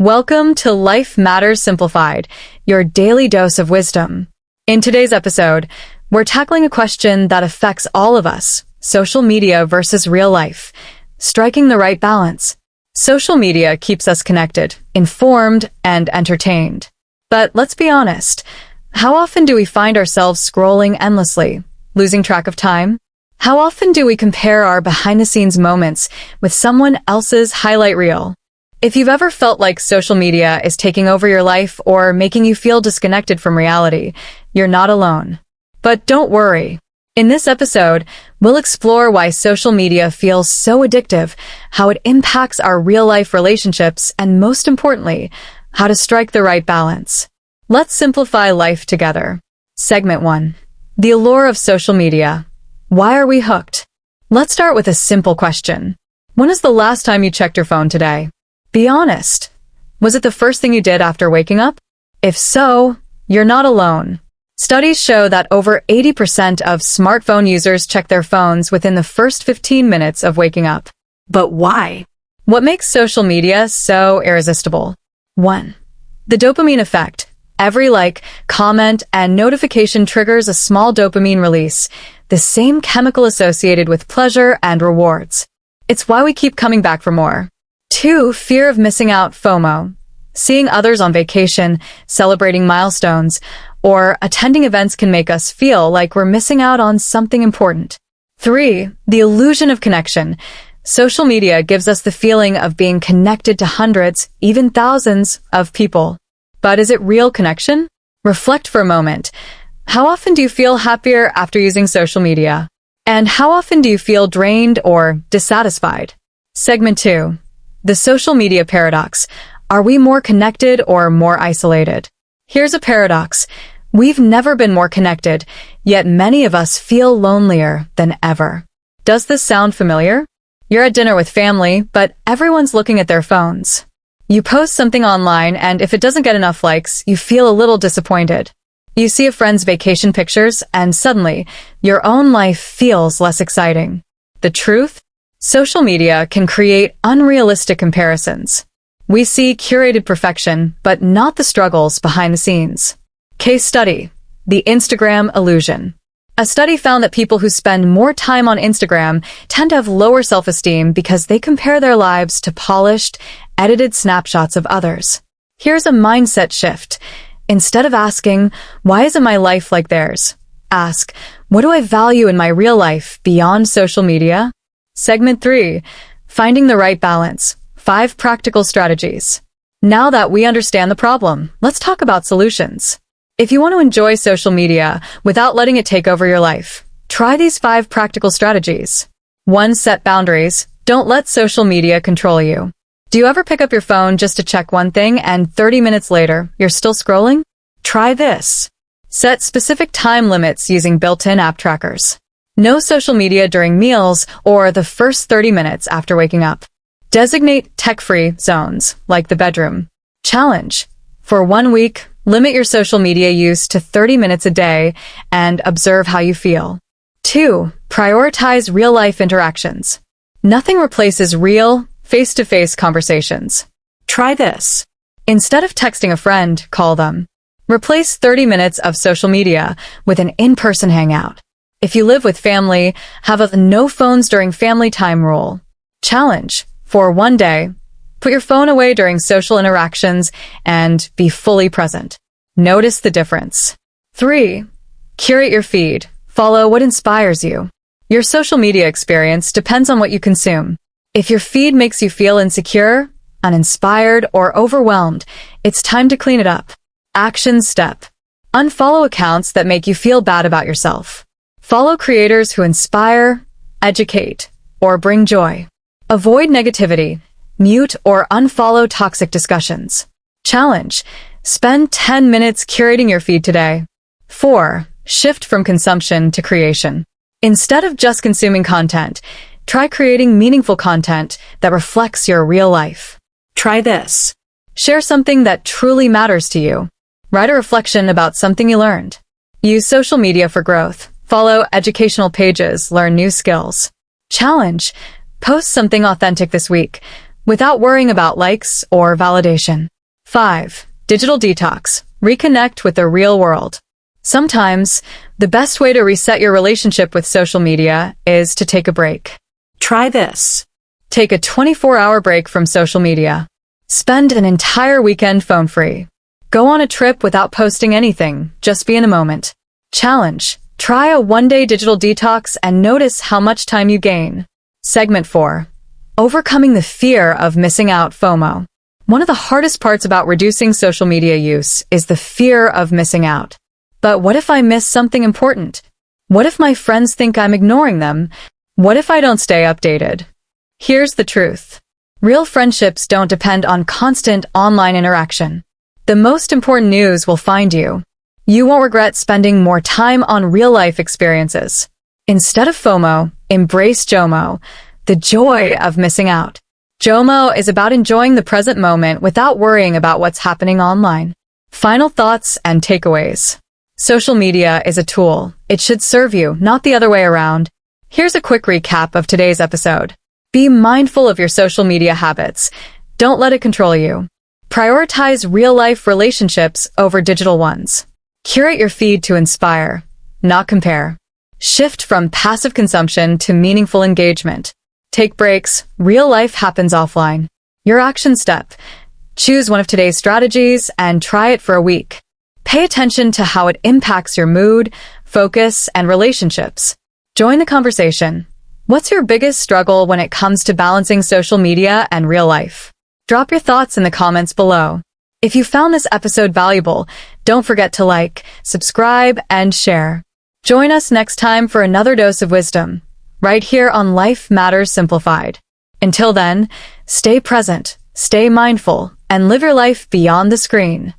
Welcome to Life Matters Simplified, your daily dose of wisdom. In today's episode, we're tackling a question that affects all of us: social media versus real life. Striking the right balance. Social media keeps us connected, informed, and entertained. But let's be honest, how often do we find ourselves scrolling endlessly, losing track of time? How often do we compare our behind-the-scenes moments with someone else's highlight reel? If you've ever felt like social media is taking over your life or making you feel disconnected from reality, you're not alone. But don't worry. In this episode, we'll explore why social media feels so addictive, how it impacts our real-life relationships, and most importantly, how to strike the right balance. Let's simplify life together. Segment 1. The allure of social media. Why are we hooked? Let's start with a simple question. When is the last time you checked your phone today? Be honest. Was it the first thing you did after waking up? If so, you're not alone. Studies show that over 80% of smartphone users check their phones within the first 15 minutes of waking up. But why? What makes social media so irresistible? 1. The dopamine effect. Every like, comment, and notification triggers a small dopamine release, the same chemical associated with pleasure and rewards. It's why we keep coming back for more. 2. Fear of missing out, FOMO. Seeing others on vacation, celebrating milestones, or attending events can make us feel like we're missing out on something important. 3. The illusion of connection. Social media gives us the feeling of being connected to hundreds, even thousands, of people. But is it real connection? Reflect for a moment. How often do you feel happier after using social media? And how often do you feel drained or dissatisfied? Segment 2. The social media paradox. Are we more connected or more isolated? Here's a paradox. We've never been more connected, yet many of us feel lonelier than ever. Does this sound familiar? You're at dinner with family, but everyone's looking at their phones. You post something online, and if it doesn't get enough likes, you feel a little disappointed. You see a friend's vacation pictures, and suddenly, your own life feels less exciting. The truth? Social media can create unrealistic comparisons. We see curated perfection, but not the struggles behind the scenes. Case study: the Instagram illusion. A study found that people who spend more time on Instagram tend to have lower self-esteem because they compare their lives to polished, edited snapshots of others. Here's a mindset shift. Instead of asking, "Why isn't my life like theirs?" ask, "What do I value in my real life beyond social media?" Segment 3. Finding the right balance. 5 practical strategies. Now that we understand the problem, let's talk about solutions. If you want to enjoy social media without letting it take over your life, try these 5 practical strategies. 1. Set boundaries. Don't let social media control you. Do you ever pick up your phone just to check one thing and 30 minutes later, you're still scrolling? Try this. Set specific time limits using built-in app trackers. No social media during meals or the first 30 minutes after waking up. Designate tech-free zones, like the bedroom. Challenge. For 1 week, limit your social media use to 30 minutes a day and observe how you feel. 2. Prioritize real-life interactions. Nothing replaces real, face-to-face conversations. Try this. Instead of texting a friend, call them. Replace 30 minutes of social media with an in-person hangout. If you live with family, have a no phones during family time rule. Challenge. For 1 day, put your phone away during social interactions and be fully present. Notice the difference. 3. Curate your feed. Follow what inspires you. Your social media experience depends on what you consume. If your feed makes you feel insecure, uninspired, or overwhelmed, it's time to clean it up. Action step. Unfollow accounts that make you feel bad about yourself. Follow creators who inspire, educate, or bring joy. Avoid negativity. Mute or unfollow toxic discussions. Challenge. Spend 10 minutes curating your feed today. 4. Shift from consumption to creation. Instead of just consuming content, try creating meaningful content that reflects your real life. Try this. Share something that truly matters to you. Write a reflection about something you learned. Use social media for growth. Follow educational pages, learn new skills. Challenge. Post something authentic this week. without worrying about likes or validation. 5. Digital detox. Reconnect with the real world. Sometimes, the best way to reset your relationship with social media is to take a break. Try this. Take a 24-hour break from social media. Spend an entire weekend phone-free. Go on a trip without posting anything, just be in the moment. Challenge. Try a one-day digital detox and notice how much time you gain. Segment 4. Overcoming the fear of missing out, FOMO. One of the hardest parts about reducing social media use is the fear of missing out. But what if I miss something important? What if my friends think I'm ignoring them? What if I don't stay updated? Here's the truth. Real friendships don't depend on constant online interaction. The most important news will find you. You won't regret spending more time on real-life experiences. Instead of FOMO, embrace JOMO, the joy of missing out. JOMO is about enjoying the present moment without worrying about what's happening online. Final thoughts and takeaways. Social media is a tool. It should serve you, not the other way around. Here's a quick recap of today's episode. Be mindful of your social media habits. Don't let it control you. Prioritize real-life relationships over digital ones. Curate your feed to inspire, not compare. Shift from passive consumption to meaningful engagement. Take breaks. Real life happens offline. Your action step. Choose one of today's strategies and try it for a week. Pay attention to how it impacts your mood, focus, and relationships. Join the conversation. What's your biggest struggle when it comes to balancing social media and real life? Drop your thoughts in the comments below. If you found this episode valuable, don't forget to like, subscribe, and share. Join us next time for another dose of wisdom, right here on Life Matters Simplified. Until then, stay present, stay mindful, and live your life beyond the screen.